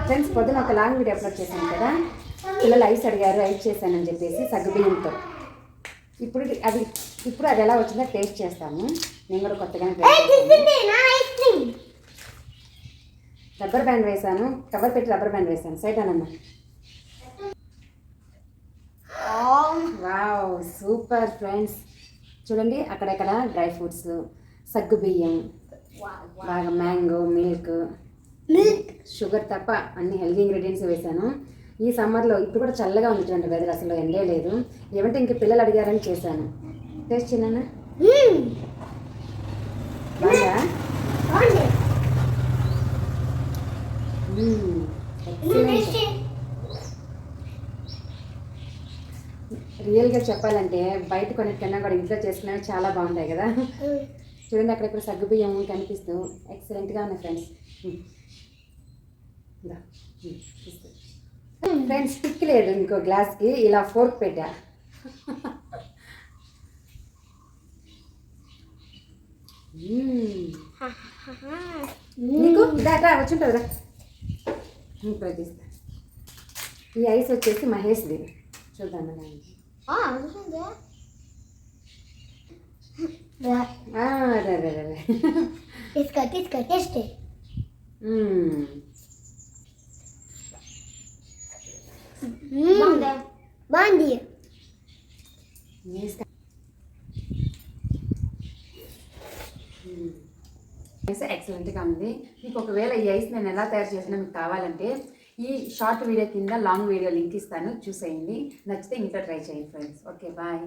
Friends పొద్దున ఒక long video upload చేశాను కదా, పిల్లలు ఐస్ అడిగారు, ఐస్ చేశానని చెప్పేసి సగ్గుబియ్యంతో. ఇప్పుడు అది ఎలా వచ్చిందో టేస్ట్ చేస్తాము. నేను కూడా కొత్తగానే రబ్బర్ బ్యాండ్ వేసాను, కవర్ పెట్టి రబ్బర్ బ్యాండ్ వేసాను. సైట్ అన్న వావ్ సూపర్ ఫ్రెండ్స్. చూడండి అక్కడక్కడ డ్రై ఫ్రూట్స్, సగ్గుబియ్యం, బాగా మ్యాంగో, మిల్క్, షుగర్ తప్ప అన్ని హెల్దీ ఇంగ్రీడియంట్స్ వేసాను. ఈ సమ్మర్లో ఇప్పుడు కూడా చల్లగా ఉంది చూడండి, వెదర్ అసలు ఎండే లేదు. ఏమంటే ఇంక పిల్లలు అడిగారని చేశాను. టేస్ట్ చిన్న బాగా రియల్గా చెప్పాలంటే బయట కొన్నిటికన్నా కూడా ఇంట్లో చేసుకునేవి చాలా బాగుంటాయి కదా. చూడండి అక్కడక్కడ సగ్గుబియ్యం కనిపిస్తూ ఎక్సలెంట్గా ఉన్నాయి ఫ్రెండ్స్. ఫ్రెండ్స్ స్టిక్ లేదు ఇంకో గ్లాస్కి, ఇలా ఫోర్క్ పెట్టా. నీకు ఇదా వచ్చుంటుంది కదా. ఇప్పుడు తీస్తా. ఈ ఐస్ వచ్చేసి మహేష్ది, చూద్దాం దానికి. బాగుంది. ఎక్సలెంట్గా ఉంది. మీకు ఒకవేళ ఈ ఐస్ నేను ఎలా తయారు చేసినా మీకు కావాలంటే ఈ షార్ట్ వీడియో కింద లాంగ్ వీడియో లింక్ ఇస్తాను, చూసేయండి. నచ్చితే ఇంట్లో ట్రై చేయండి ఫ్రెండ్స్. Okay bye.